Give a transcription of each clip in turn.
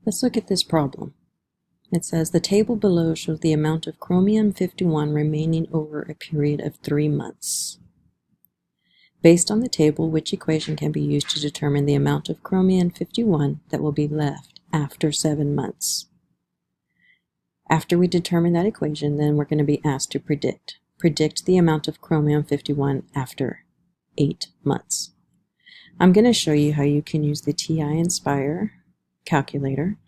Let's look at this problem. It says the table below shows the amount of chromium-51 remaining over a period of 3 months. Based on the table, which equation can be used to determine the amount of chromium-51 that will be left after 7 months? After we determine that equation, then we're going to be asked to predict the amount of chromium-51 after 8 months. I'm going to show you how you can use the TI Nspire calculator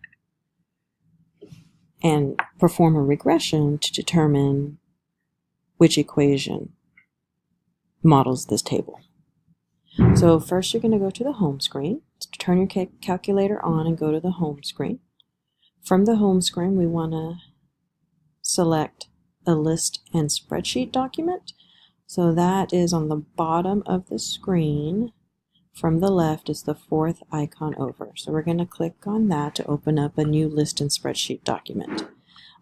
and perform a regression to determine which equation models this table. So first you're going to go to the home screen. Turn your calculator on and go to the home screen. From the home screen we want to select a list and spreadsheet document. So that is on the bottom of the screen. From the left is the fourth icon over. So we're going to click on that to open up a new list and spreadsheet document.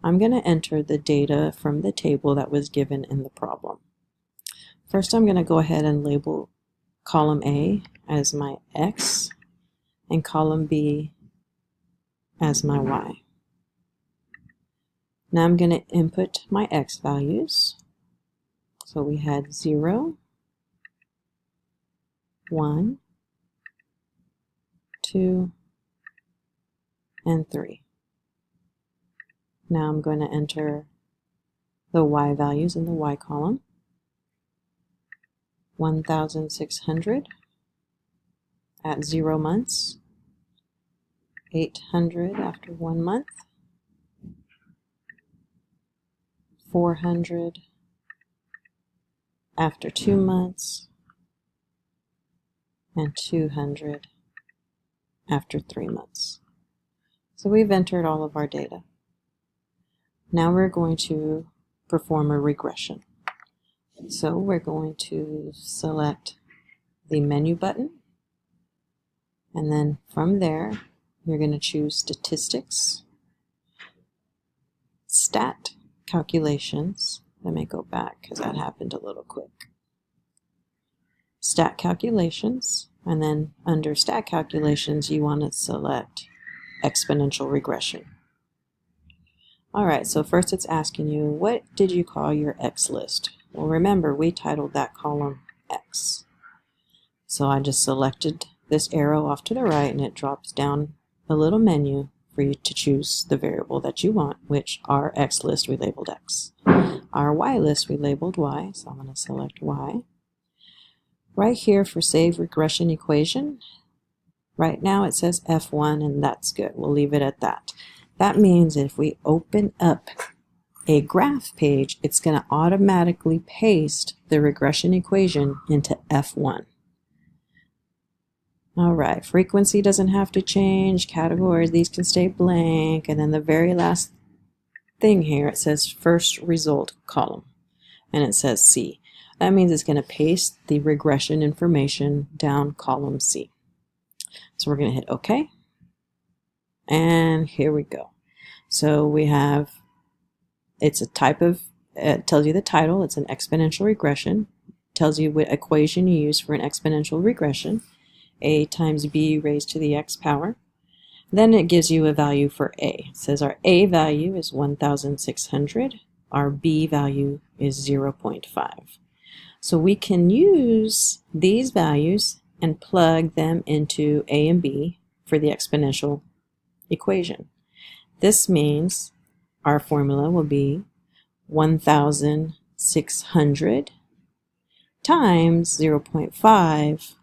I'm going to enter the data from the table that was given in the problem. First I'm going to go ahead and label column A as my X and column B as my Y. Now I'm going to input my X values. So we had 0, 1, 2, and 3. Now I'm going to enter the Y values in the Y column. 1,600 at 0 months, 800 after 1 month, 400 after 2 months, and 200 after 3 months. So we've entered all of our data. Now we're going to perform a regression. So we're going to select the menu button, and then from there you're going to choose Statistics, Stat Calculations. Let me go back because that happened a little quick. Stat Calculations, and then under Stat Calculations you want to select Exponential Regression. Alright, so first it's asking you, what did you call your X list? Well, remember we titled that column X. So I just selected this arrow off to the right and it drops down a little menu for you to choose the variable that you want, which our X list we labeled X. Our Y list we labeled Y, so I'm going to select Y. Right here for Save Regression Equation, right now it says F1 and that's good. We'll leave it at that. That means if we open up a graph page, it's going to automatically paste the regression equation into F1. Alright, frequency doesn't have to change, categories, these can stay blank, and then the very last thing here, it says first result column, and it says C. That means it's going to paste the regression information down column C. So we're going to hit OK, and here we go. So we have, it's a type of, it tells you the title, it's an exponential regression, it tells you what equation you use for an exponential regression, a times b raised to the x power. Then it gives you a value for a. It says our a value is 1,600, our b value is 0.5. So we can use these values and plug them into a and b for the exponential equation. This means our formula will be 1,600 times 0.5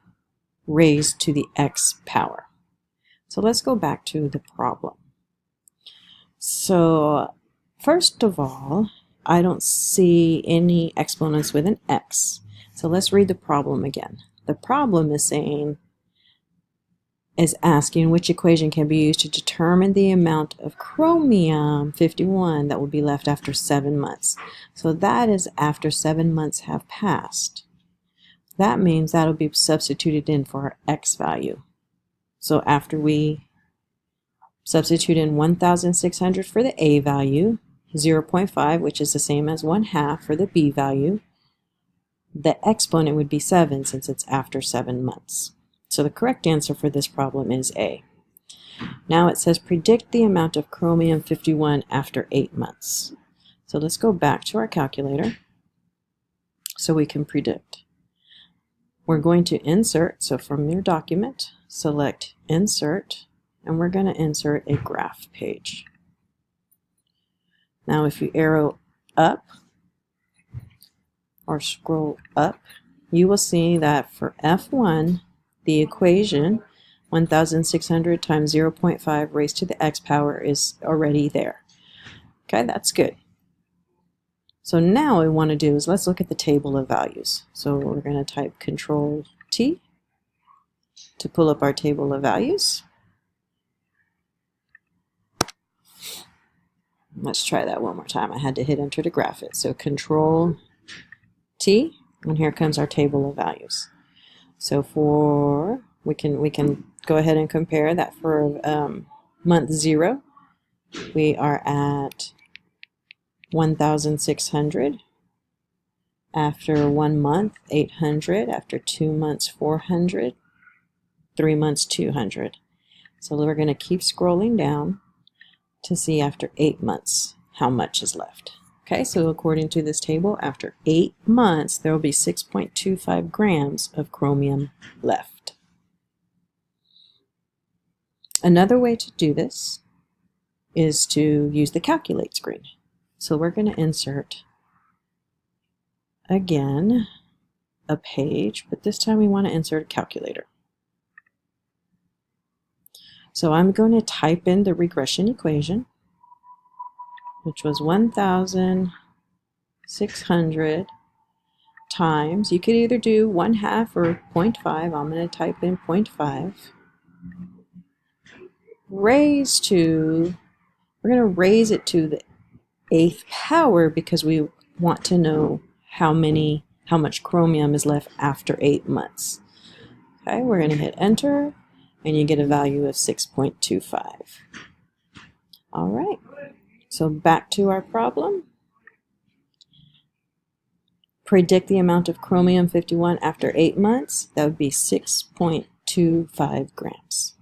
raised to the x power. So let's go back to the problem. So first of all, I don't see any exponents with an x. So let's read the problem again. The problem is asking which equation can be used to determine the amount of chromium-51 that will be left after 7 months. So that is after 7 months have passed. That means that'll be substituted in for our x value. So after we substitute in 1,600 for the a value, 0.5, which is the same as 1/2 for the b value, the exponent would be 7 since it's after 7 months. So the correct answer for this problem is A. Now it says predict the amount of chromium-51 after 8 months. So let's go back to our calculator so we can predict. We're going to insert, so from your document, select insert, and we're going to insert a graph page. Now if you arrow up or scroll up, you will see that for F1, the equation 1,600 times 0.5 raised to the x power is already there. Okay, that's good. So now what we want to do is let's look at the table of values. So we're going to type Control T to pull up our table of values. Let's try that one more time. I had to hit enter to graph it. So Control T, and here comes our table of values. So for we can go ahead and compare that for month 0. We are at 1,600. After 1 month, 800. After 2 months, 400. 3 months, 200. So we're going to keep scrolling down to see after 8 months how much is left. Okay, so according to this table, after 8 months, there will be 6.25 grams of chromium left. Another way to do this is to use the calculate screen. So we're going to insert, again, a page, but this time we want to insert a calculator. So I'm going to type in the regression equation, which was 1,600 times, you could either do 1/2 or 0.5, I'm going to type in 0.5, raised to, we're going to raise it to the 8th power because we want to know how much chromium is left after 8 months. Okay, we're going to hit enter, and you get a value of 6.25. All right. So back to our problem. Predict the amount of chromium-51 after 8 months. That would be 6.25 grams.